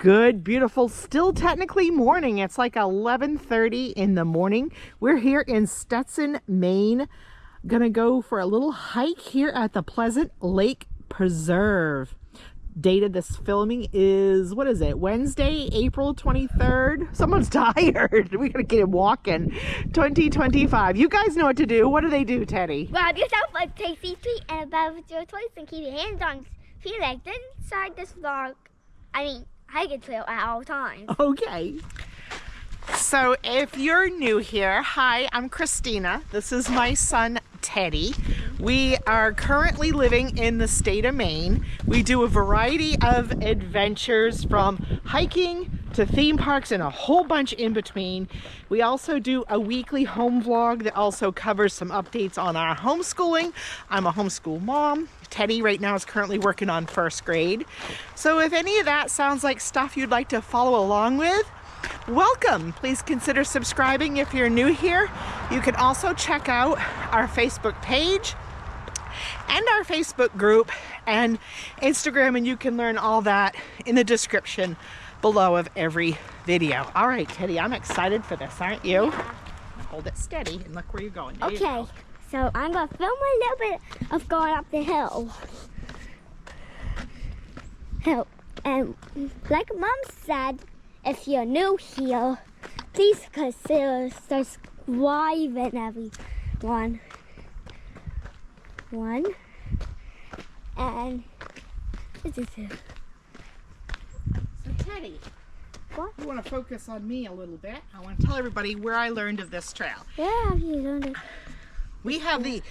Good, beautiful, still technically morning. It's like 11:30 in the morning. We're here in Stetson, Maine. Gonna go for a little hike here at the Pleasant Lake Preserve. Date of this filming is, what is it, Wednesday, April 23rd? Someone's tired. We gotta get him walking. 2025. You guys know what to do. What do they do, Teddy? Grab yourself a tasty treat and a bag with your toys and keep your hands on your legs inside this hiking trail at all times. Okay. So if you're new here, hi, I'm Christina. This is my son, Teddy. We are currently living in the state of Maine. We do a variety of adventures from hiking to theme parks and a whole bunch in between. We also do a weekly home vlog that also covers some updates on our homeschooling. I'm a homeschool mom. Teddy right now is currently working on first grade. So if any of that sounds like stuff you'd like to follow along with, welcome. Please consider subscribing if you're new here. You can also check out our Facebook page and our Facebook group and Instagram, and you can learn all that in the description below of every video. All right, Teddy, I'm excited for this, aren't you? Yeah. Hold it steady and look where you're going. There you Okay, go. so I'm going to film a little bit of going up the hill. And like Mom said, if you're new here, please consider subscribing, everyone. And this is it. So Teddy, What? you want to focus on me a little bit. I want to tell everybody where I learned of this trail. Yeah, you learned it. We have the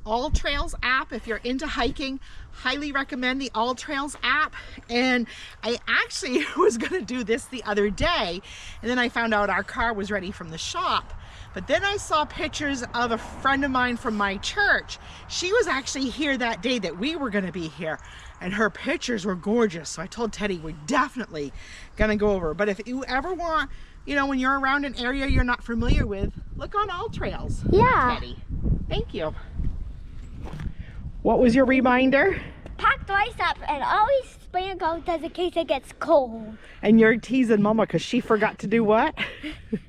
All Trails app. If you're into hiking, highly recommend the All Trails app. And I actually was going to do this the other day, and then I found out our car was ready from the shop. But then I saw pictures of a friend of mine from my church. She was actually here that day that we were going to be here, and her pictures were gorgeous. So I told Teddy we're definitely going to go over. But if you ever want, you know, when you're around an area you're not familiar with, look on All Trails. Yeah. Teddy. Thank you. What was your reminder? Pack the ice up and always bring a coat just in case it gets cold. And you're teasing Mama because she forgot to do what?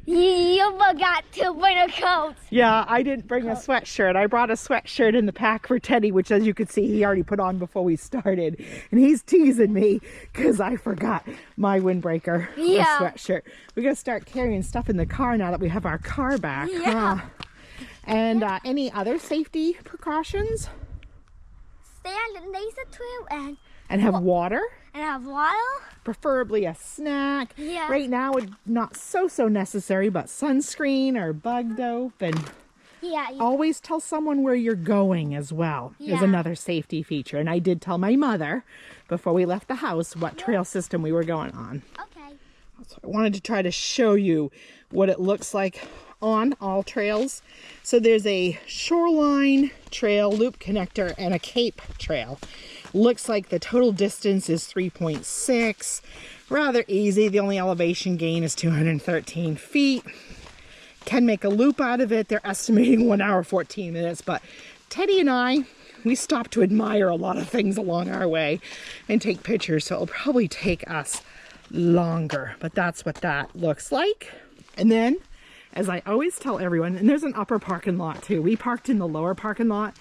You forgot to bring a coat. Yeah, I didn't bring a sweatshirt. I brought a sweatshirt in the pack for Teddy, which, as you could see, he already put on before we started. And he's teasing me because I forgot my windbreaker sweatshirt. We got to start carrying stuff in the car now that we have our car back. Yeah. And any other safety precautions? Stay on the laser trail And have water? and have water. Preferably a snack. Yeah. Right now, it's not so necessary, but sunscreen or bug dope. And Yeah. always tell someone where you're going as well is Yeah. another safety feature. And I did tell my mother before we left the house what trail system we were going on. Okay. So I wanted to try to show you what it looks like on All Trails. So there's a shoreline trail, loop connector, and a cape trail. Looks like the total distance is 3.6. Rather easy. The only elevation gain is 213 feet. Can make a loop out of it. They're estimating 1 hour, 14 minutes. But Teddy and I, we stopped to admire a lot of things along our way and take pictures. So it'll probably take us longer. But that's what that looks like. And then, as I always tell everyone, and there's an upper parking lot too. We parked in the lower parking lot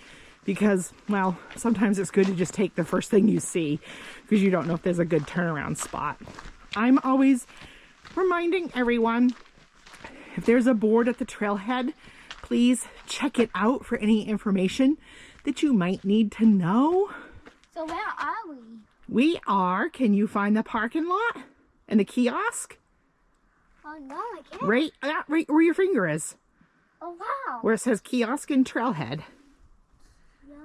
because, well, sometimes it's good to just take the first thing you see because you don't know if there's a good turnaround spot. I'm always reminding everyone, if there's a board at the trailhead, please check it out for any information that you might need to know. So where are we? We are, can you find the parking lot and the kiosk? Oh no, I can't. Right where your finger is. Oh wow. Where it says kiosk and trailhead. Yeah.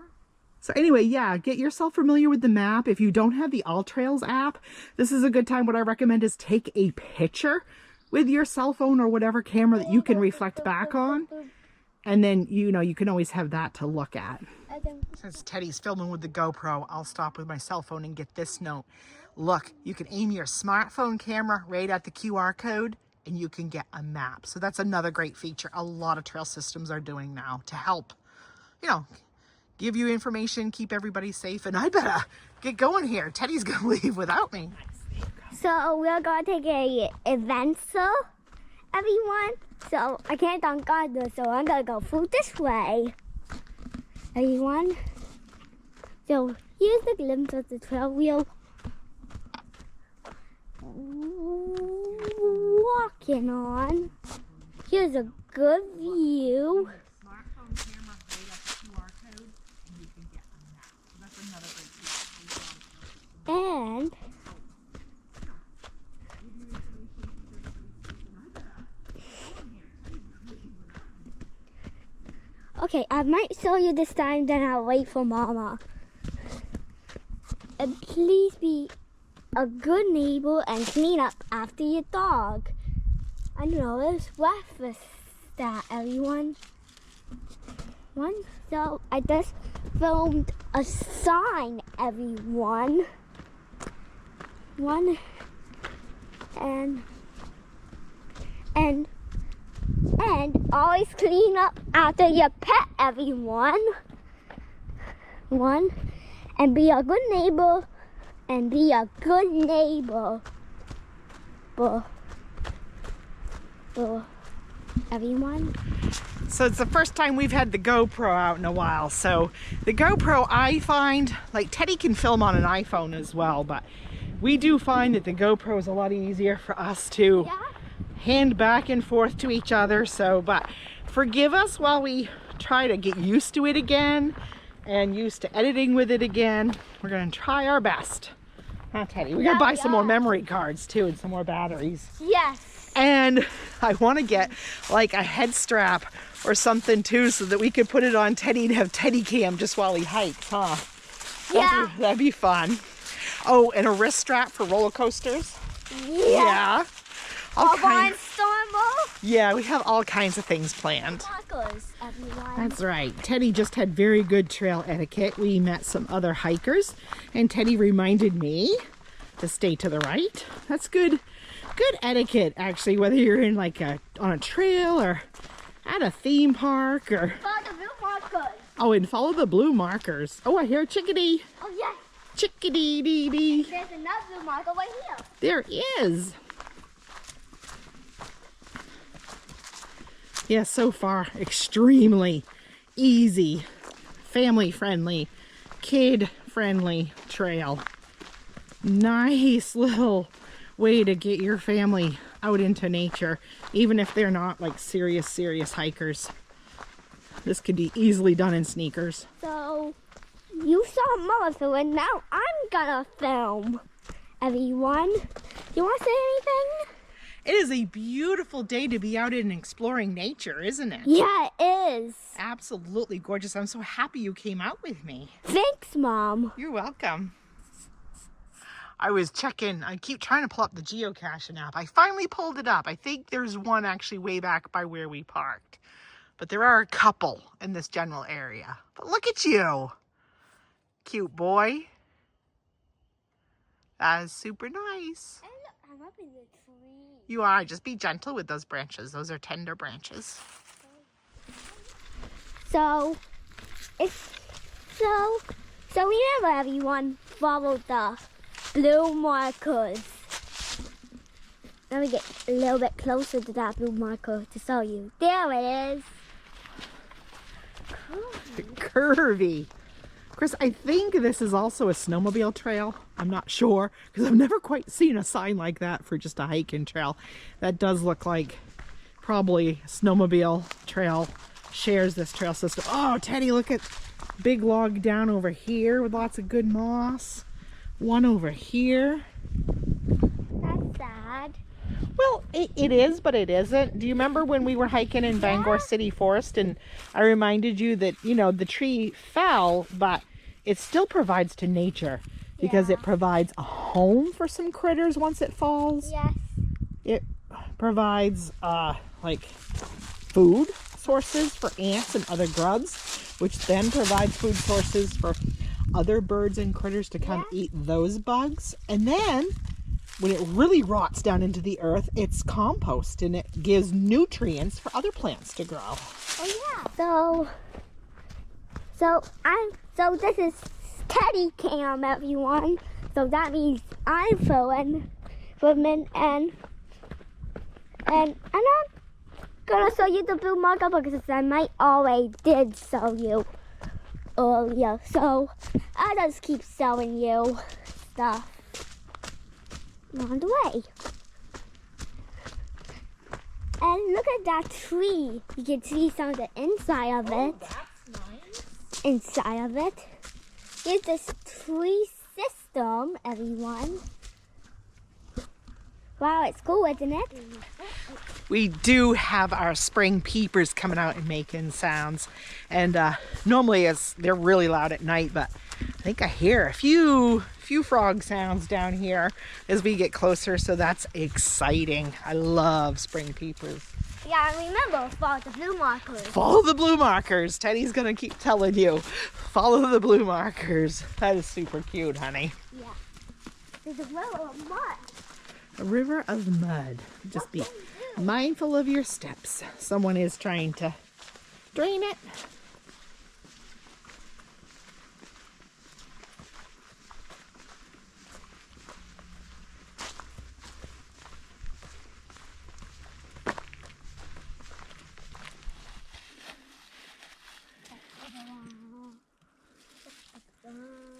So anyway, yeah, get yourself familiar with the map. If you don't have the All Trails app, this is a good time. What I recommend is take a picture with your cell phone or whatever camera that you can reflect back on. And then, you know, you can always have that to look at. Since Teddy's filming with the GoPro, I'll stop with my cell phone and get this note. Look, you can aim your smartphone camera right at the QR code and you can get a map. So that's another great feature a lot of trail systems are doing now to help, you know, give you information, keep everybody safe. And I better get going here. Teddy's gonna leave without me. So we're gonna take a adventure, everyone. So I can't on God this, so I'm gonna go through this way, everyone. So here's the glimpse of the trail we're walking on. Here's a good view. Smartphone camera right at the QR code, and you can get the map. So that's another great tool. And okay, I might show you this time, then I'll wait for Mama. And please be a good neighbor and clean up after your dog. I know it's breakfast that everyone. So I just filmed a sign, everyone. And always clean up after your pet, everyone. And be a good neighbor. And be a good neighbor. Everyone. So it's the first time we've had the GoPro out in a while. So the GoPro, I find, like Teddy can film on an iPhone as well, but we do find that the GoPro is a lot easier for us to hand back and forth to each other. So, but forgive us while we try to get used to it again and used to editing with it again. We're gonna try our best. Huh, Teddy? We're gonna buy some more memory cards too and some more batteries. Yes. And I want to get like a head strap or something too, so that we could put it on Teddy and have Teddy cam just while he hikes, huh? Yeah. That'd be fun. Oh, and a wrist strap for roller coasters. Yeah. Yeah, we have all kinds of things planned. That's right. Teddy just had very good trail etiquette. We met some other hikers, and Teddy reminded me to stay to the right. That's good etiquette, actually, whether you're in like on a trail or at a theme park or. Follow the blue markers. Oh, and follow the blue markers. Oh, I hear a chickadee. Oh yes. Chickadee dee dee. There's another blue marker right here. There is. Yeah, so far extremely easy, family-friendly, kid-friendly trail. Nice little way to get your family out into nature, even if they're not like serious hikers. This could be easily done in sneakers. So, you saw Mama film, now I'm gonna film. Everyone, do you want to say anything? It is a beautiful day to be out and exploring nature, isn't it? Yeah, it is. Absolutely gorgeous. I'm so happy you came out with me. Thanks, Mom. You're welcome. I was checking, I keep trying to pull up the geocaching app. I finally pulled it up. I think there's one actually way back by where we parked. But there are a couple in this general area. But look at you. Cute boy. That is super nice. And look, I'm up in the tree. You are. Just be gentle with those branches. Those are tender branches. So remember, everyone, follow the blue markers. Let me get a little bit closer to that blue marker to show you. There it is. Curvy. Chris, I think this is also a snowmobile trail. I'm not sure, because I've never quite seen a sign like that for just a hiking trail. That does look like probably a snowmobile trail shares this trail system. Oh, Teddy, look at big log down over here with lots of good moss. One over here. That's sad. Well, it is, but it isn't. Do you remember when we were hiking in Bangor City Forest and I reminded you that, you know, the tree fell, but it still provides to nature because it provides a home for some critters once it falls. Yes. It provides like food sources for ants and other grubs, which then provides food sources for other birds and critters to come eat those bugs. And then when it really rots down into the earth, it's compost and it gives nutrients for other plants to grow. Oh yeah. So this is Teddy cam, everyone. So that means I'm filming for a minute, and I'm not gonna show you the blue marker because I might already did show you earlier. So I'll just keep showing you stuff along the way. And look at that tree. You can see some of the inside of it. That's nice. Inside of it. Here's this tree system, everyone. Wow, it's cool, isn't it? We do have our spring peepers coming out and making sounds. And normally they're really loud at night, but I think I hear a few frog sounds down here as we get closer, so that's exciting. I love spring peepers. Yeah, and remember, follow the blue markers. Follow the blue markers. Teddy's gonna keep telling you. Follow the blue markers. That is super cute, honey. Yeah. There's a river of mud. A river of mud. Just be mindful of your steps. Someone is trying to drain it.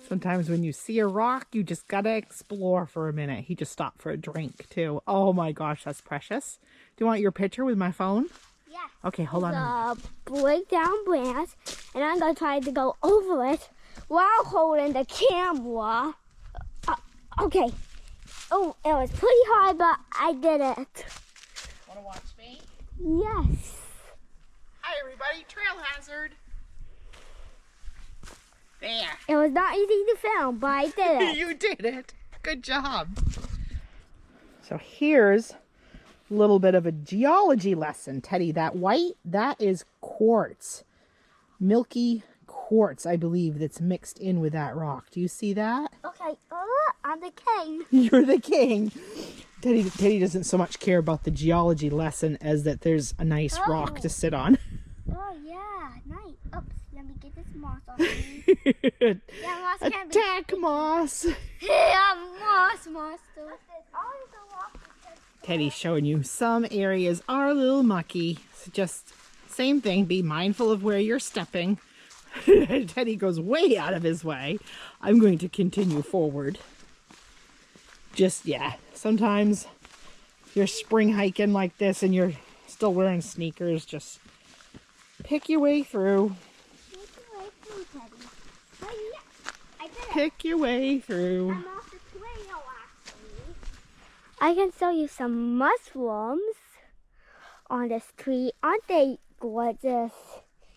Sometimes when you see a rock, you just gotta explore for a minute. He just stopped for a drink too. Oh my gosh, that's precious. Do you want your picture with my phone? Yeah. Okay, hold on. The breakdown branch, and I'm gonna try to go over it while holding the camera. Okay. Oh, it was pretty hard, but I did it. Wanna watch me? Yes. Hi everybody, trail hazard. There. It was not easy to film, but I did it. You did it. Good job. So here's a little bit of a geology lesson. Teddy, that white, that is quartz. Milky quartz, I believe, that's mixed in with that rock. Do you see that? Okay, I'm the king. You're the king. Teddy doesn't so much care about the geology lesson as that there's a nice rock to sit on. Oh, yeah, nice. Oops, let me get this moss off me. Yeah, moss can't be. Attack moss. Yeah, moss. Teddy's showing you some areas are a little mucky. So just same thing, be mindful of where you're stepping. Teddy goes way out of his way. I'm going to continue forward. Just, yeah, sometimes if you're spring hiking like this and you're still wearing sneakers, just pick your way through. Pick your way through. I'm off the trail, actually. I can show you some mushrooms on this tree. Aren't they gorgeous?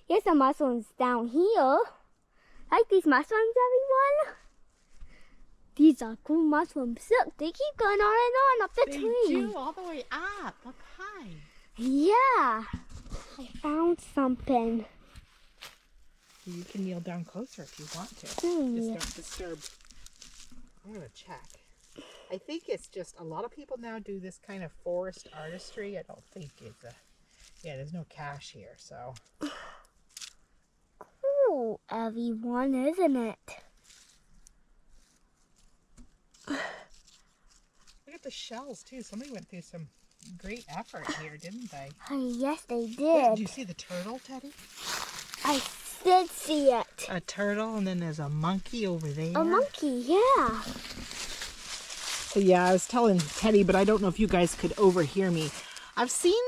Here's some mushrooms down here. Like these mushrooms, everyone? These are cool mushrooms. Look, they keep going on and on up the tree. They do, all the way up high. Yeah. I found something. You can kneel down closer if you want to. Just don't disturb. I'm going to check. I think it's just a lot of people now do this kind of forest artistry. I don't think it's a... Yeah, there's no cache here, so... Cool, everyone, isn't it? Look at the shells, too. Somebody went through some great effort here, didn't they? Yes, they Wait, did. did you see the turtle, Teddy? I did see it. A turtle, and then there's a monkey over there. A monkey, yeah. So yeah, I was telling Teddy, but I don't know if you guys could overhear me. I've seen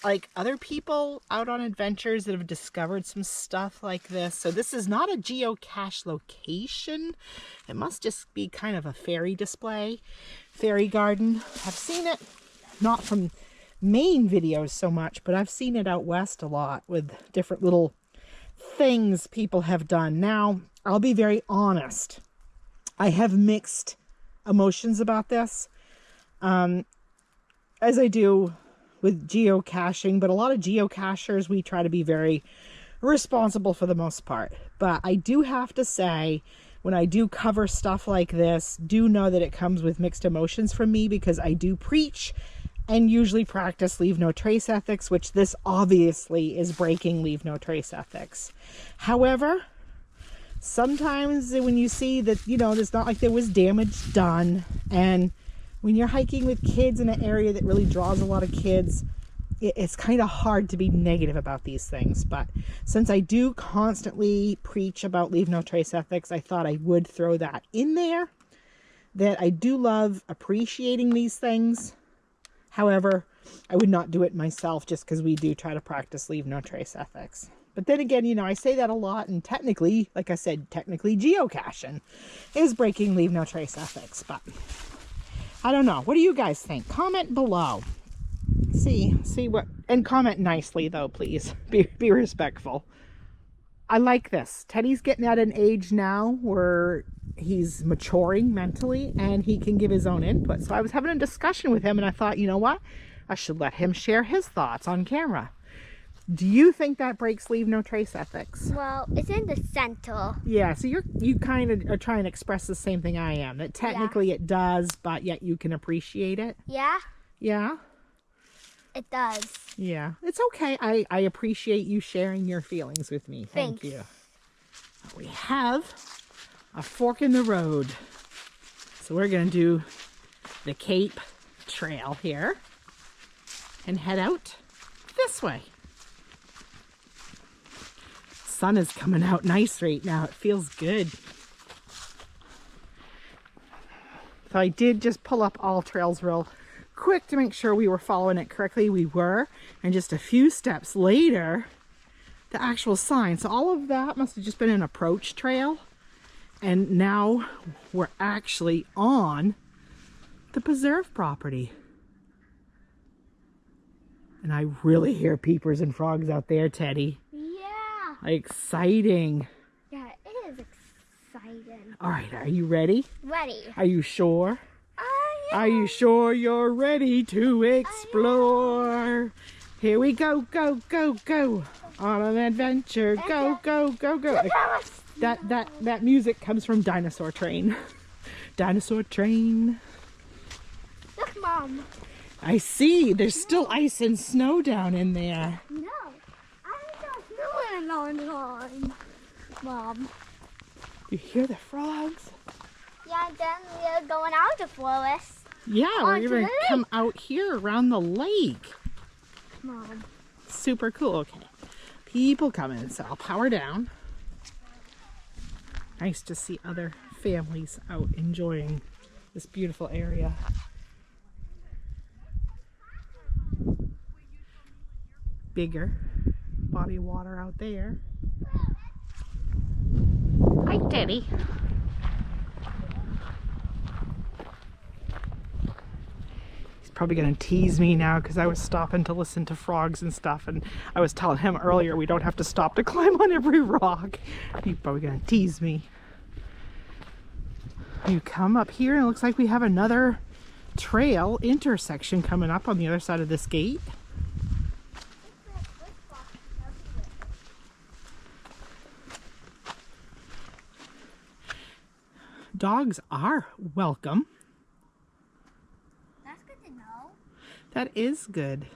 like other people out on adventures that have discovered some stuff like this. So this is not a geocache location. It must just be kind of a fairy display, fairy garden. I've seen it, not from Maine videos so much, but I've seen it out west a lot with different little things people have done. Now, I'll be very honest. I have mixed emotions about this, as I do with geocaching, but a lot of geocachers, we try to be very responsible for the most part. But I do have to say, when I do cover stuff like this, do know that it comes with mixed emotions from me, because I do preach and usually practice leave no trace ethics, which this obviously is breaking leave no trace ethics. However, sometimes when you see that, you know, it's not like there was damage done, and when you're hiking with kids in an area that really draws a lot of kids, it's kind of hard to be negative about these things. But since I do constantly preach about leave no trace ethics, I thought I would throw that in there, that I do love appreciating these things. However, I would not do it myself just because we do try to practice leave no trace ethics. But then again, you know, I say that a lot, and technically, like I said, technically geocaching is breaking leave no trace ethics. But I don't know. What do you guys think? Comment below. See what, and comment nicely though, please. Be respectful. I like this. Teddy's getting at an age now where he's maturing mentally and he can give his own input. So I was having a discussion with him and I thought, you know what? I should let him share his thoughts on camera. Do you think that breaks leave no trace ethics? Well, it's in the center. Yeah, so you kind of are trying to express the same thing I am. That technically it does, but yet you can appreciate it. Yeah? Yeah? It does. Yeah. It's okay. I appreciate you sharing your feelings with me. Thank you. We have a fork in the road. So we're going to do the Cape Trail here and head out this way. Sun is coming out nice right now. It feels good. So I did just pull up All Trails real quick to make sure we were following it correctly. We were. And just a few steps later, the actual sign. So all of that must have just been an approach trail. And now we're actually on the preserve property. And I really hear peepers and frogs out there, Teddy. Yeah. Exciting. Yeah, it is exciting. All right, are you ready? Ready. Are you sure? Yeah. Are you sure you're ready to explore? Here we go, go, go, go. On an adventure. Go, go, go, go. That music comes from Dinosaur Train. Dinosaur Train. Look, Mom. I see. There's still ice and snow down in there. No. I don't know in a long time. Mom. You hear the frogs? Yeah, then we're going out the forest. Yeah, we're Onto going the to lake. come out here around the lake. Mom. Super cool. Okay. People coming, so I'll power down. Nice to see other families out enjoying this beautiful area. Bigger body of water out there. Hi, Teddy. He's probably going to tease me now because I was stopping to listen to frogs and stuff, and I was telling him earlier we don't have to stop to climb on every rock. He's probably going to tease me. You come up here and it looks like we have another trail intersection coming up on the other side of this gate. Dogs are welcome. That's good to know. That is good.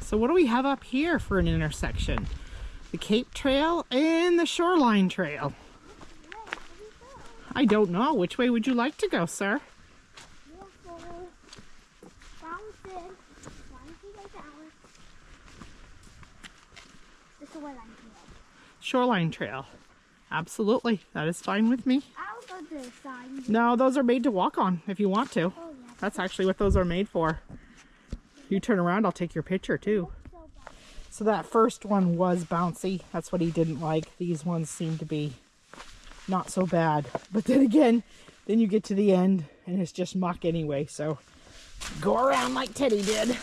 So what do we have up here for an intersection? The Cape Trail and the Shoreline Trail. I don't know. Which way would you like to go, sir? Shoreline Trail. Absolutely. That is fine with me. I'll go to the side. No, those are made to walk on if you want to. Oh, yeah. That's actually what those are made for. You turn around, I'll take your picture too. So that first one was bouncy. That's what he didn't like. These ones seem to be not so bad. But then again, then you get to the end and it's just muck anyway. So go around like Teddy did.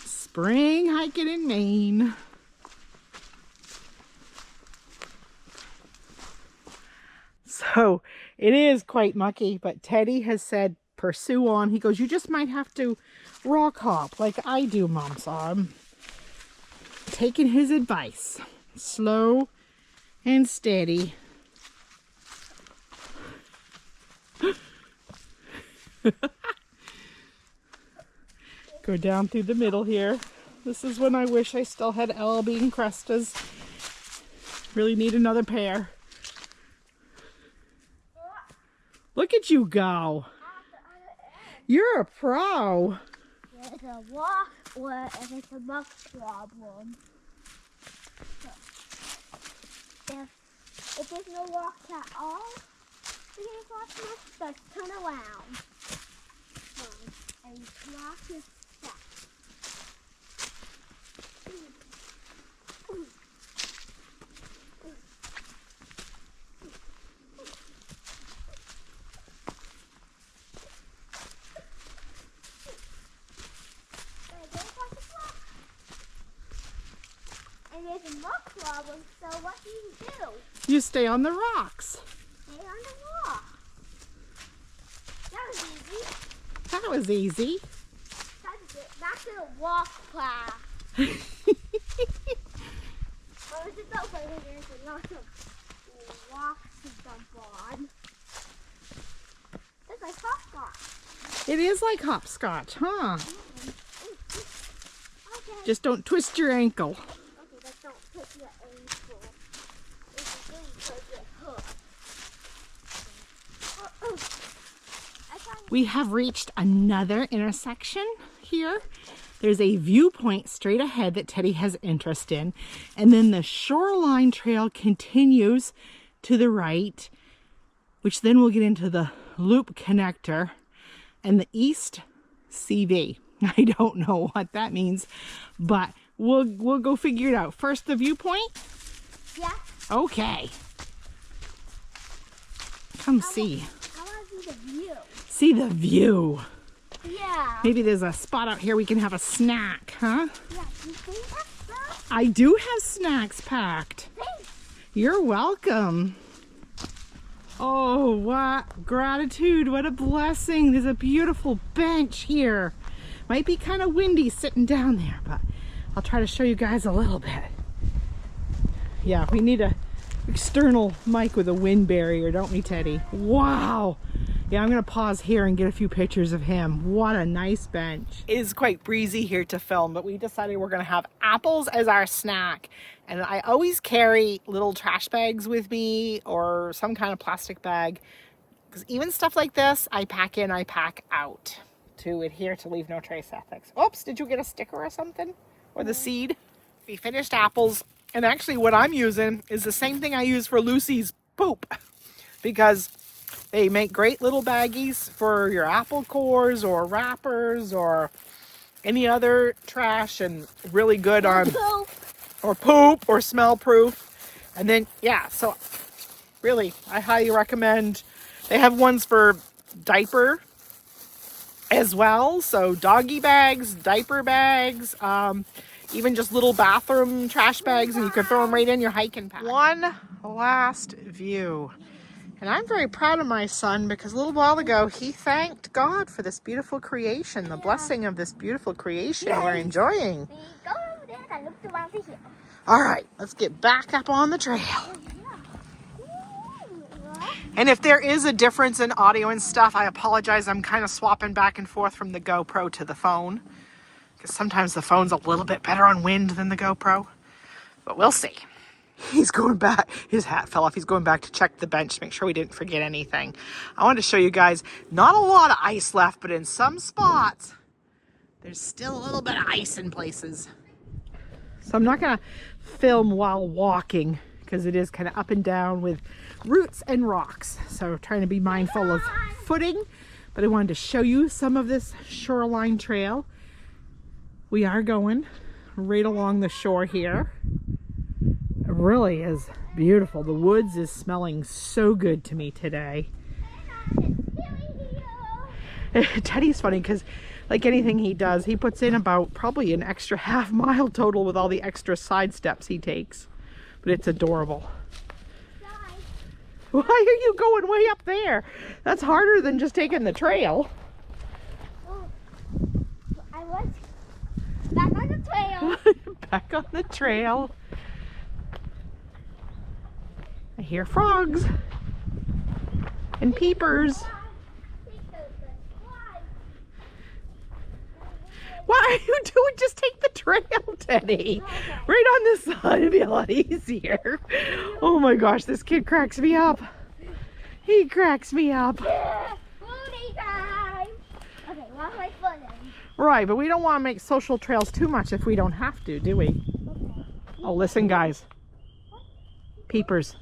Spring hiking in Maine. So it is quite mucky, but Teddy has said pursue on. He goes, you just might have to rock hop like I do, Mom. So I'm taking his advice. Slow and steady. Go down through the middle here. This is when I wish I still had L bean Crestas. Really need another pair. Look at you go. You're a pro. There's a walk or if it's a muck problem. So, if there's no walk at all, you can just turn around. And walk your steps. And there's a muck problem, so what do? You stay on the rocks. Stay on the rock. That was easy. That was easy. That's a walk class. But it's a dope because there's a lot of rocks to jump on. It's like hopscotch. It is like hopscotch, huh? Okay. Just don't twist your ankle. Okay, but don't put your ankle. If you do, you could get hooked. We have reached another intersection here. There's a viewpoint straight ahead that Teddy has interest in. And then the shoreline trail continues to the right, which then we'll get into the loop connector and the East CV. I don't know what that means, but we'll go figure it out. First, the viewpoint? Yeah. Okay. Come see. I want to see the view. See the view. Yeah. Maybe there's a spot out here we can have a snack, huh? Yeah, you think that's stuff? I do have snacks packed. Thanks. You're welcome. Oh, what gratitude. What a blessing. There's a beautiful bench here. Might be kind of windy sitting down there, but I'll try to show you guys a little bit. Yeah, we need a external mic with a wind barrier, don't we, Teddy? Wow. Yeah, I'm going to pause here and get a few pictures of him. What a nice bench. It is quite breezy here to film, but we decided we're going to have apples as our snack. And I always carry little trash bags with me or some kind of plastic bag. Because even stuff like this, I pack in, I pack out to adhere to leave no trace ethics. Oops, did you get a sticker or something? Or the seed? We finished apples. And actually what I'm using is the same thing I use for Lucy's poop. Because they make great little baggies for your apple cores or wrappers or any other trash, and really good on poop or smell proof. And then, yeah, so really, I highly recommend. They have ones for diaper as well. So doggy bags, diaper bags, even just little bathroom trash bags, and you can throw them right in your hiking pack. One last view. And I'm very proud of my son because a little while ago he thanked God for this beautiful creation, the blessing of this beautiful creation we're enjoying. Go over there and look around the hill. All right, let's get back up on the trail. And if there is a difference in audio and stuff, I apologize. I'm kind of swapping back and forth from the GoPro to the phone because sometimes the phone's a little bit better on wind than the GoPro, but we'll see. He's going back. His hat fell off. He's going back to check the bench to make sure we didn't forget anything. I wanted to show you guys, not a lot of ice left, but in some spots, there's still a little bit of ice in places. So I'm not going to film while walking because it is kind of up and down with roots and rocks. So trying to be mindful of footing, but I wanted to show you some of this shoreline trail. We are going right along the shore here. It really is beautiful. The woods is smelling so good to me today. Teddy's funny because like anything he does, he puts in about probably an extra half mile total with all the extra side steps he takes. But it's adorable. Why are you going way up there? That's harder than just taking the trail. I was back on the trail. Back on the trail. I hear frogs and peepers. What are you doing? Just take the trail, Teddy. Right on this side, it'd be a lot easier. Oh my gosh, this kid cracks me up. He cracks me up. Booty time! Okay, lock my foot in. Right, but we don't want to make social trails too much if we don't have to, do we? Okay. Oh, listen, guys. Peepers.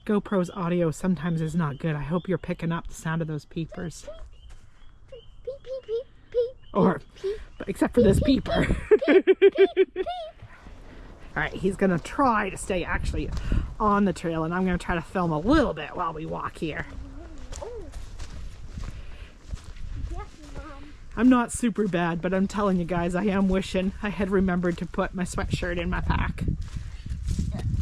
GoPro's audio sometimes is not good. I hope you're picking up the sound of those peepers. Peep, peep, peep, peep. Or, peep, except for this peep, peeper. peep, peep, peep. Alright, he's going to try to stay actually on the trail, and I'm going to try to film a little bit while we walk here. Oh. Yes, Mom. I'm not super bad, but I'm telling you guys, I am wishing I had remembered to put my sweatshirt in my pack.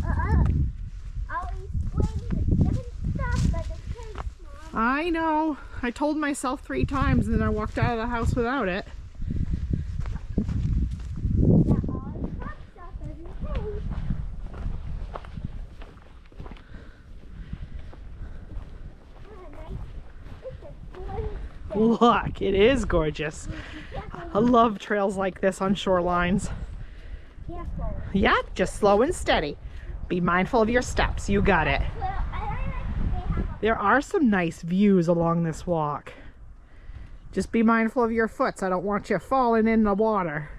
I'll explain different stuff like a kid, Mom. I know. I told myself 3 times, and then I walked out of the house without it. Look, it is gorgeous. I love trails like this on shorelines. Careful. Yeah, just slow and steady. Be mindful of your steps. You got it. There are some nice views along this walk. Just be mindful of your foot. So I don't want you falling in the water.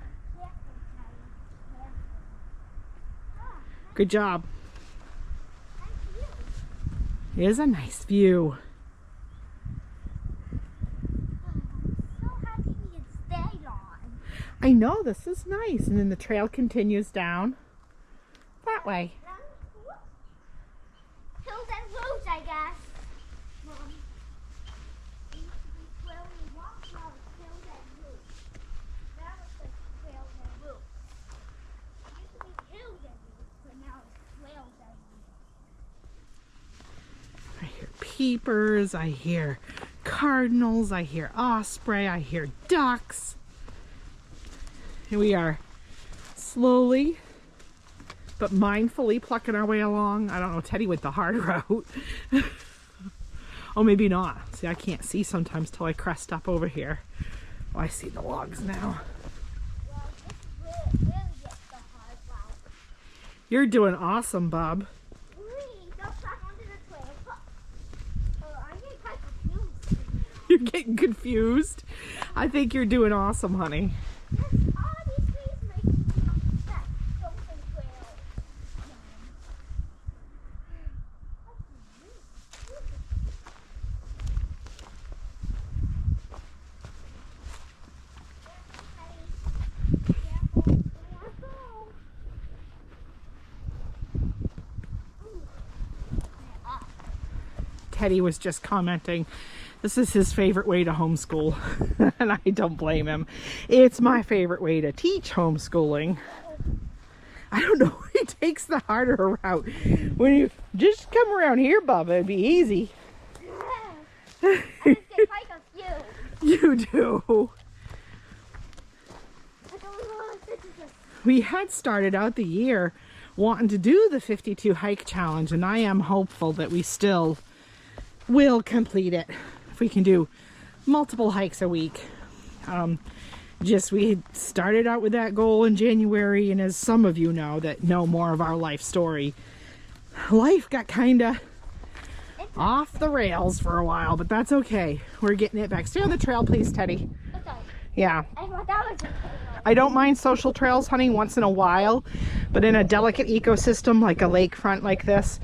Good job. It is a nice view. I know, this is nice. And then the trail continues down that way. Hills and roads, I guess. Mom. It used to be where we walked, now it's hills and roads. Now it's like trails and roads. It used to be hills and roads, but now it's trails and roads. I hear peepers, I hear cardinals, I hear osprey, I hear ducks. Here we are, slowly but mindfully plucking our way along. I don't know, Teddy went the hard route. Oh, maybe not. See, I can't see sometimes till I crest up over here. Oh, I see the logs now. Well, this really gets the hard route. You're doing awesome, Bob. Please, don't step onto the trail. Oh, I'm getting quite confused. You're getting confused. I think you're doing awesome, honey. All these trees make me upset. Something trail. Teddy was just commenting, this is his favorite way to homeschool, and I don't blame him. It's my favorite way to teach homeschooling. I don't know, he takes the harder route. When you just come around here, Bubba, it'd be easy. I just get quite confused. You do. I don't know if this is a... We had started out the year wanting to do the 52 hike challenge, and I am hopeful that we still will complete it if we can do multiple hikes a week. We started out with that goal in January, and as some of you know that know more of our life story, life got kind of off the rails for a while, but that's okay. We're getting it back. Stay on the trail, please, Teddy. Okay. Yeah. I thought that was a... I don't mind social trails, honey, once in a while, but in a delicate ecosystem like a lakefront like this,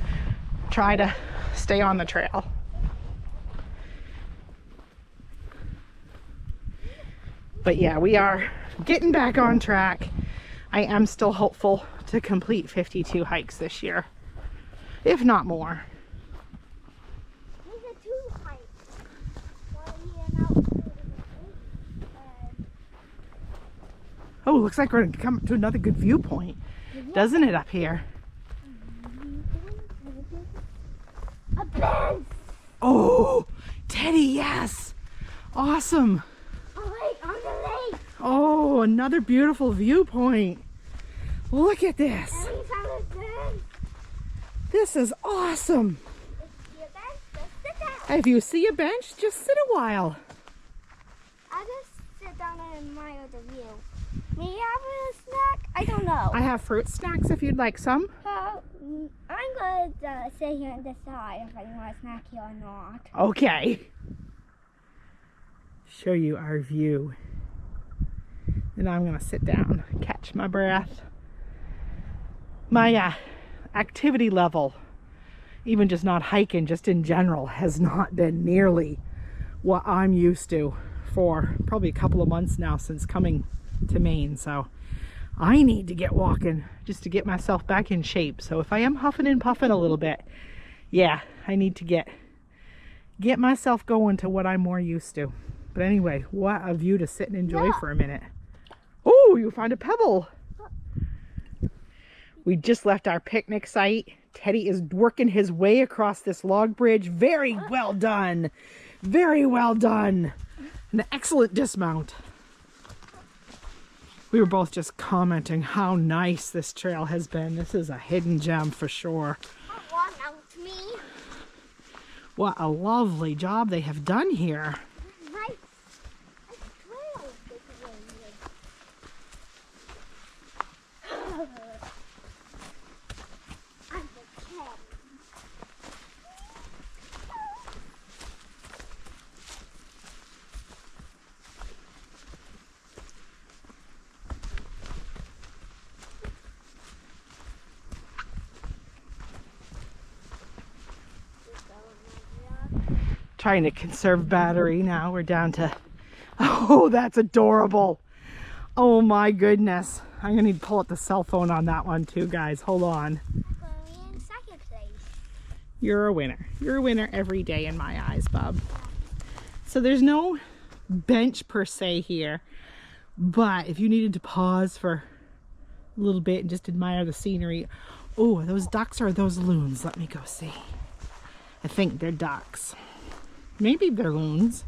try to stay on the trail. But yeah, we are getting back on track. I am still hopeful to complete 52 hikes this year, if not more. These are 2 hikes. One here and out. Oh, looks like we're going to come to another good viewpoint, doesn't it, up here? A bench! Oh, Teddy, yes! Awesome! A lake on the lake! Oh, another beautiful viewpoint. Look at this. And we found a bench. This is awesome. If you see a bench, just sit down. If you see a bench, just sit a while. I'll just sit down and admire the view. May I have a snack? I don't know. I have fruit snacks if you'd like some. I'm going to sit here and decide if I want a snack here or not. Okay. Show you our view. Then I'm going to sit down, catch my breath. My activity level, even just not hiking, just in general, has not been nearly what I'm used to for probably a couple of months now since coming to Maine. So I need to get walking just to get myself back in shape. So if I am huffing and puffing a little bit, yeah, I need to get myself going to what I'm more used to. But anyway, what a view to sit and enjoy for a minute. Oh, you found a pebble. We just left our picnic site. Teddy is working his way across this log bridge. Very well done. Very well done. An excellent dismount. We were both just commenting how nice this trail has been. This is a hidden gem for sure. What a lovely job they have done here. Trying to conserve battery now. We're down to, oh, that's adorable. Oh my goodness. I'm gonna need to pull up the cell phone on that one too, guys. Hold on. I'm in second place. You're a winner. You're a winner every day in my eyes, Bob. So there's no bench per se here, but if you needed to pause for a little bit and just admire the scenery. Oh, are those ducks or are those loons? Let me go see. I think they're ducks. Maybe they're loons.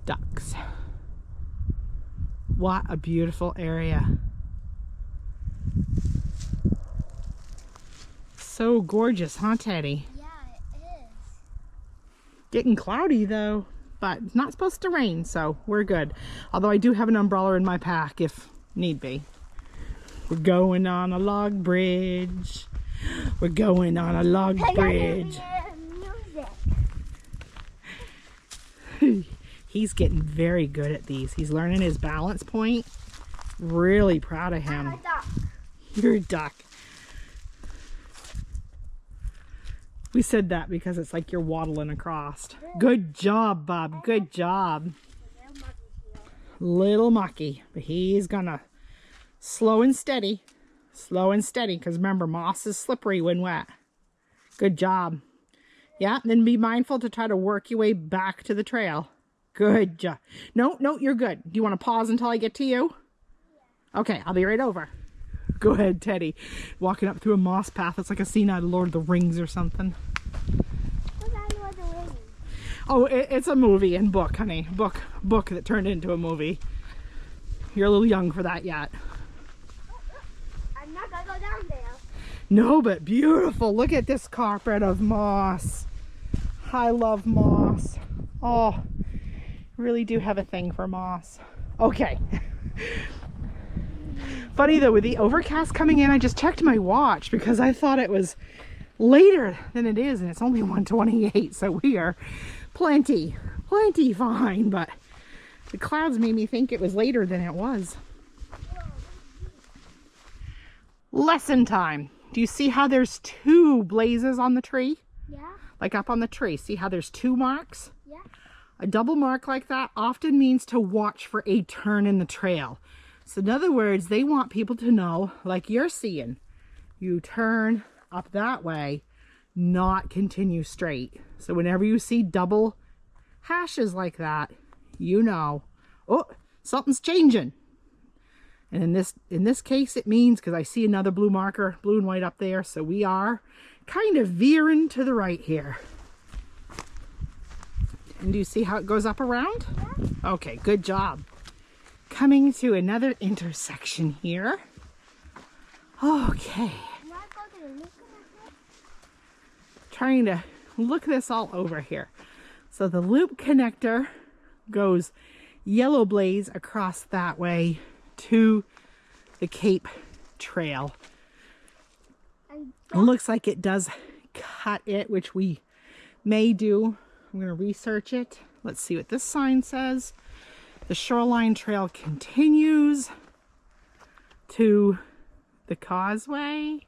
Ducks. What a beautiful area. So gorgeous, huh, Teddy? Yeah, it is. Getting cloudy though, but it's not supposed to rain, so we're good. Although I do have an umbrella in my pack if need be. We're going on a log bridge. We're going on a log bridge. He's getting very good at these. He's learning his balance point. Really proud of him. I'm a duck. You're a duck. We said that because it's like you're waddling across. Good job, Bob. Good job. Little mucky, but he's gonna slow and steady. Slow and steady, because remember, moss is slippery when wet. Good job. Yeah, then be mindful to try to work your way back to the trail. Good job. No, you're good. Do you want to pause until I get to you? Yeah. Okay, I'll be right over. Go ahead, Teddy. Walking up through a moss path. It's like a scene out of Lord of the Rings or something. What's that Lord of the Rings? Oh, it's a movie and book, honey. Book that turned into a movie. You're a little young for that yet. I'm not gonna go down there. No, but beautiful. Look at this carpet of moss. I love moss. Oh, really do have a thing for moss. Okay. Funny though, with the overcast coming in, I just checked my watch because I thought it was later than it is, and it's only 1:28, so we are plenty fine, but the clouds made me think it was later than it was. Lesson time. Do you see how there's two blazes on the tree? Yeah. Like up on the tree. See how there's two marks? Yeah. A double mark like that often means to watch for a turn in the trail. So in other words, they want people to know, like you're seeing, you turn up that way, not continue straight. So whenever you see double hashes like that, you know, oh, something's changing. And in this case, it means, because I see another blue marker, blue and white up there, so we are kind of veering to the right here. And do you see how it goes up around? Yeah. Okay, good job. Coming to another intersection here. Okay. Trying to look this all over here. So the loop connector goes yellow blaze across that way to the Cape Trail. It looks like it does cut it, which we may do. I'm going to research it. Let's see what this sign says. The shoreline trail continues to the causeway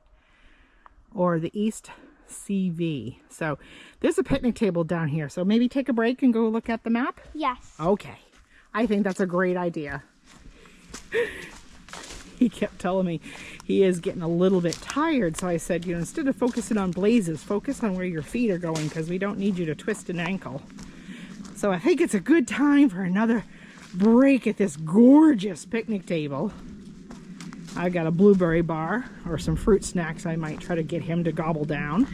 or the East CV. So there's a picnic table down here. So maybe take a break and go look at the map? Yes. Okay. I think that's a great idea. He kept telling me he is getting a little bit tired. So I said, you know, instead of focusing on blazes, focus on where your feet are going because we don't need you to twist an ankle. So I think it's a good time for another break at this gorgeous picnic table. I got a blueberry bar or some fruit snacks I might try to get him to gobble down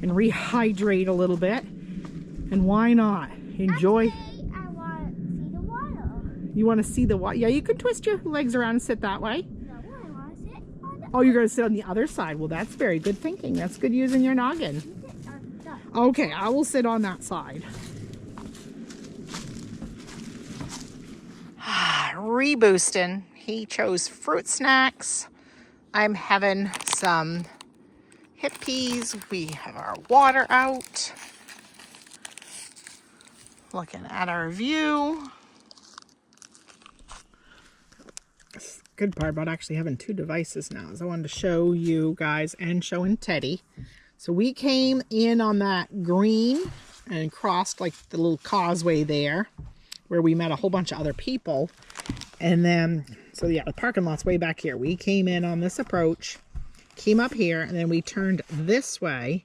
and rehydrate a little bit. And why not? Enjoy. Actually, I want to see the water. You want to see the water? Yeah, you can twist your legs around and sit that way. No, I want to sit on the Oh, you're going to sit on the other side. Well, that's very good thinking. That's good using your noggin. Okay, I will sit on that side. Reboosting. He chose fruit snacks. I'm having some hip peas. We have our water out. Looking at our view. Good part about actually having two devices now is I wanted to show you guys and showing Teddy. So we came in on that green and crossed like the little causeway there where we met a whole bunch of other people. And then, so yeah, the parking lot's way back here. We came in on this approach, came up here, and then we turned this way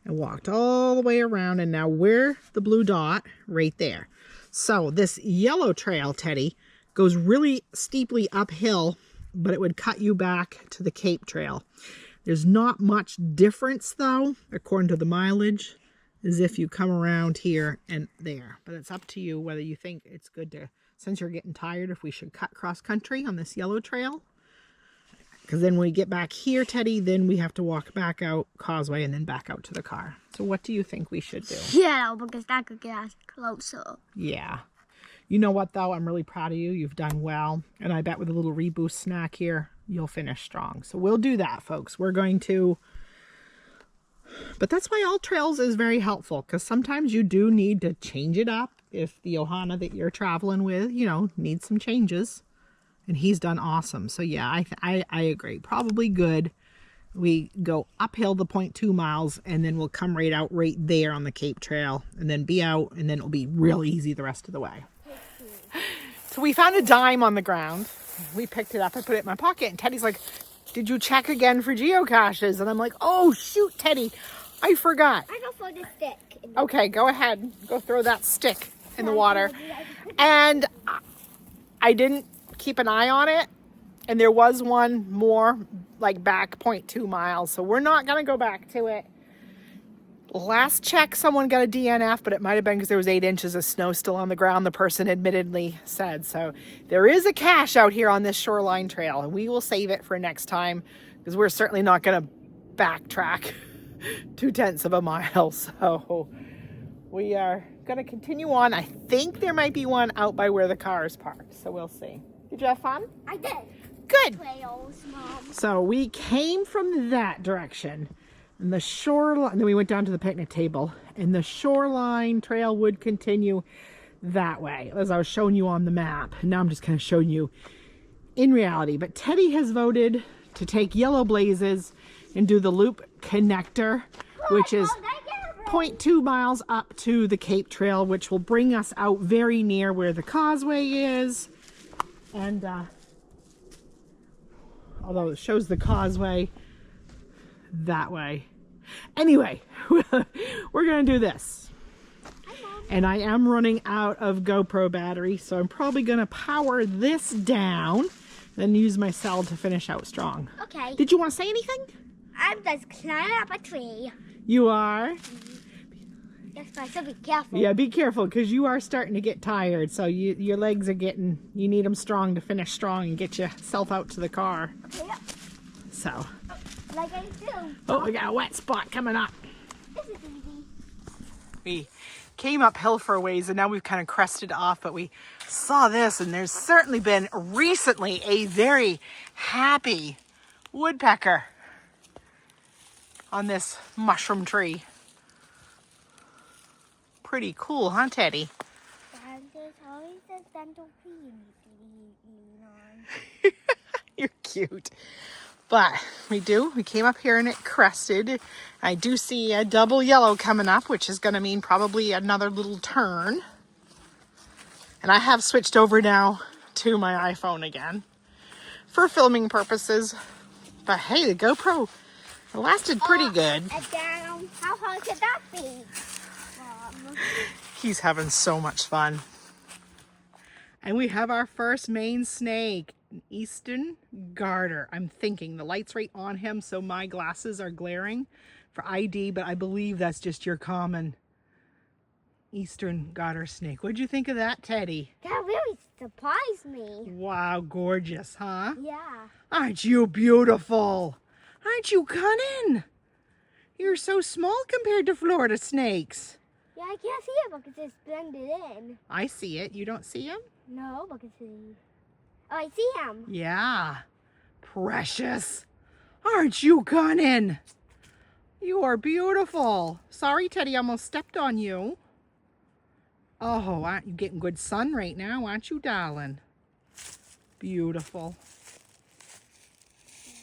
and walked all the way around. And now we're the blue dot right there. So this yellow trail, Teddy, goes really steeply uphill, but it would cut you back to the Cape Trail. There's not much difference though, according to the mileage, as if you come around here and there. But it's up to you whether you think it's good to, since you're getting tired, if we should cut cross country on this yellow trail. Because then when we get back here, Teddy, then we have to walk back out causeway and then back out to the car. So what do you think we should do? Yeah, because that could get us closer. Yeah. You know what, though? I'm really proud of you. You've done well. And I bet with a little reboost snack here, you'll finish strong. So we'll do that, folks. We're going to... But that's why All Trails is very helpful, because sometimes you do need to change it up if the Ohana that you're traveling with, you know, needs some changes. And he's done awesome. So yeah, I agree. Probably good. We go uphill the 0.2 miles and then we'll come right out right there on the Cape Trail and then be out, and then it'll be real easy the rest of the way. So we found a dime on the ground. We picked it up. I put it in my pocket and Teddy's like, did you check again for geocaches? And I'm like, oh shoot, Teddy, I forgot. I go for the stick. Okay, go ahead. Go throw that stick in the water. And I didn't keep an eye on it. And there was one more like back 0.2 miles. So we're not going to go back to it. Last check, someone got a DNF, but it might have been because there was 8 inches of snow still on the ground, the person admittedly said. So there is a cache out here on this shoreline trail, and we will save it for next time because we're certainly not going to backtrack 0.2 of a mile. So we are going to continue on. I think there might be one out by where the car is parked, so we'll see. Did you have fun? I did. Good. Trails, Mom. So we came from that direction. And the shoreline, and then we went down to the picnic table, and the shoreline trail would continue that way, as I was showing you on the map. And now I'm just kind of showing you in reality. But Teddy has voted to take yellow blazes and do the loop connector, which is 0.2 miles up to the Cape Trail, which will bring us out very near where the causeway is. And although it shows the causeway that way. Anyway, we're going to do this. And I am running out of GoPro battery, so I'm probably going to power this down, then use my cell to finish out strong. Okay. Did you want to say anything? I'm just climbing up a tree. You are? Yes, but so be careful. Yeah, be careful, because you are starting to get tired, so your legs are getting, you need them strong to finish strong and get yourself out to the car. Okay, yeah. So. Like I do. Oh, we got a wet spot coming up. This is easy. came uphill for a ways and now we've kind of crested off, but we saw this and there's certainly been recently a very happy woodpecker on this mushroom tree. Pretty cool, huh, Teddy? And there's always a dental pea you need to lean on. You're cute. But we came up here and it crested. I do see a double yellow coming up, which is going to mean probably another little turn. And I have switched over now to my iPhone again for filming purposes. But hey, the GoPro lasted pretty good. And down. How hard could that be? He's having so much fun. And we have our first Maine snake, an eastern garter. I'm thinking the light's right on him, so my glasses are glaring for ID, but I believe that's just your common eastern garter snake. What'd you think of that, Teddy? That really surprised me. Wow, gorgeous, huh? Yeah. Aren't you beautiful? Aren't you cunning? You're so small compared to Florida snakes. Yeah, I can't see it because it's blended in. I see it. You don't see him? No, because he... Oh, I see him. Yeah. Precious. Aren't you cunning? You are beautiful. Sorry, Teddy, almost stepped on you. Oh, aren't you getting good sun right now, aren't you, darling? Beautiful.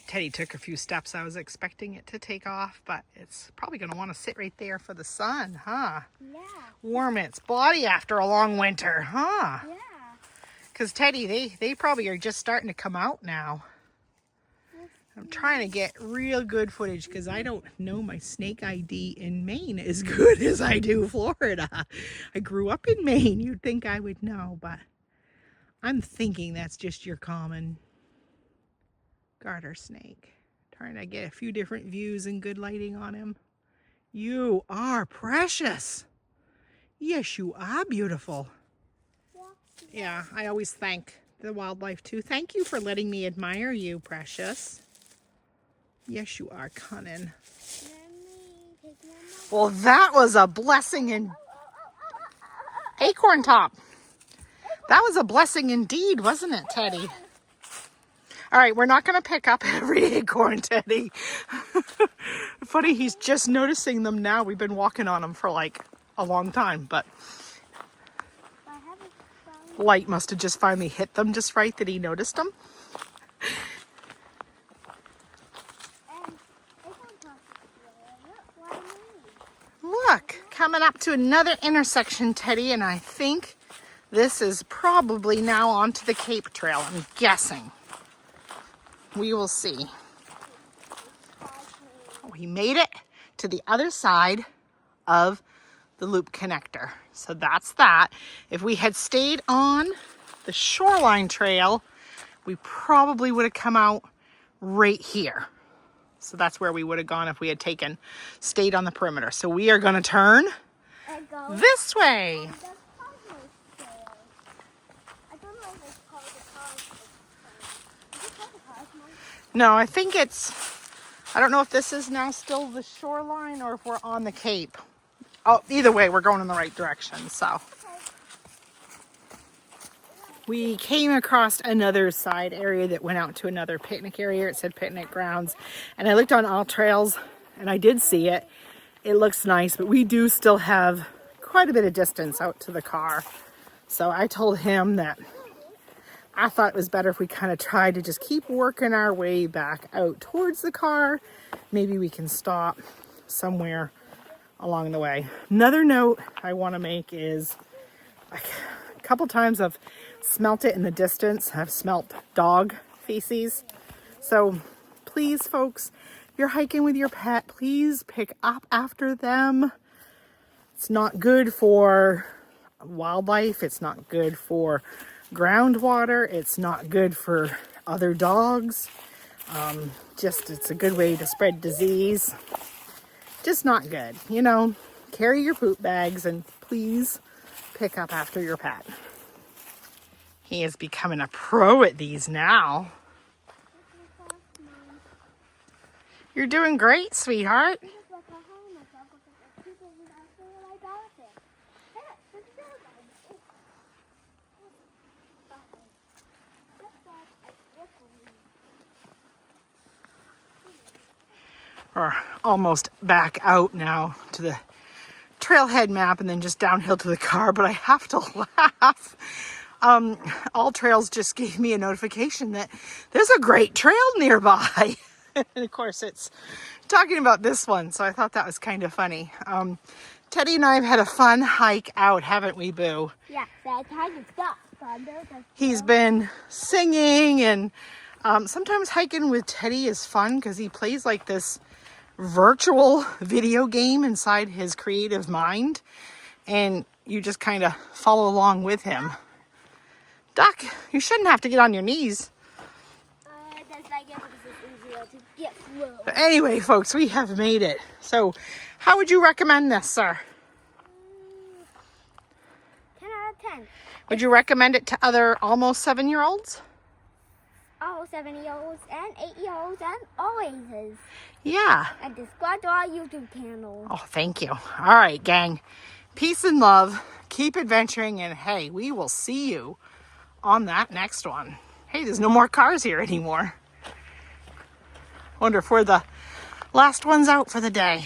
Teddy took a few steps. I was expecting it to take off, but it's probably going to want to sit right there for the sun, huh? Yeah. Warm its body after a long winter, huh? Yeah. Because Teddy, they probably are just starting to come out now. I'm trying to get real good footage because I don't know my snake ID in Maine as good as I do Florida. I grew up in Maine. You'd think I would know, but I'm thinking that's just your common garter snake. Trying to get a few different views and good lighting on him. You are precious. Yes, you are beautiful. Yeah, I always thank the wildlife too. Thank you for letting me admire you, precious. Yes, you are cunning. Well, that was a blessing in acorn top. That was a blessing indeed, wasn't it, Teddy? All right, we're not going to pick up every acorn, Teddy. Funny, he's just noticing them now. We've been walking on them for like a long time, but light must have just finally hit them just right that he noticed them. Look, coming up to another intersection, Teddy, and I think this is probably now onto the Cape Trail, I'm guessing. We will see. We made it to the other side of the loop connector. So that's that. If we had stayed on the shoreline trail, we probably would have come out right here. So that's where we would have gone if we had stayed on the perimeter. So we are going to turn this way. No, I think I don't know if this is now still the shoreline or if we're on the Cape. Oh, either way, we're going in the right direction, so. We came across another side area that went out to another picnic area. It said picnic grounds. And I looked on All Trails and I did see it. It looks nice, but we do still have quite a bit of distance out to the car. So I told him that I thought it was better if we kind of tried to just keep working our way back out towards the car. Maybe we can stop somewhere along the way. Another note I want to make is a couple times I've smelt it in the distance. I've smelt dog feces. So please, folks, if you're hiking with your pet, please pick up after them. It's not good for wildlife. It's not good for groundwater. It's not good for other dogs. It's a good way to spread disease. Just not good. You know, carry your poop bags and please pick up after your pet. He is becoming a pro at these now. You're doing great, sweetheart. or almost back out now to the trailhead map and then just downhill to the car, but I have to laugh. All Trails just gave me a notification that there's a great trail nearby. And of course it's talking about this one, so I thought that was kind of funny. Teddy and I have had a fun hike out, haven't we, Boo? Yeah, that kind of stuff. He's been singing, and sometimes hiking with Teddy is fun because he plays like this virtual video game inside his creative mind, and you just kind of follow along with him. Duck, you shouldn't have to get on your knees. That's like it because it's easier to get through. But anyway, folks, we have made it. So how would you recommend this, sir? 10 out of 10. Would you recommend it to other almost 7-year-olds? All 7-year-olds and 8-year-olds and all ages. Yeah. And subscribe to our YouTube channel. Oh, thank you. All right, gang. Peace and love. Keep adventuring, and hey, we will see you on that next one. Hey, there's no more cars here anymore. Wonder if we're the last ones out for the day.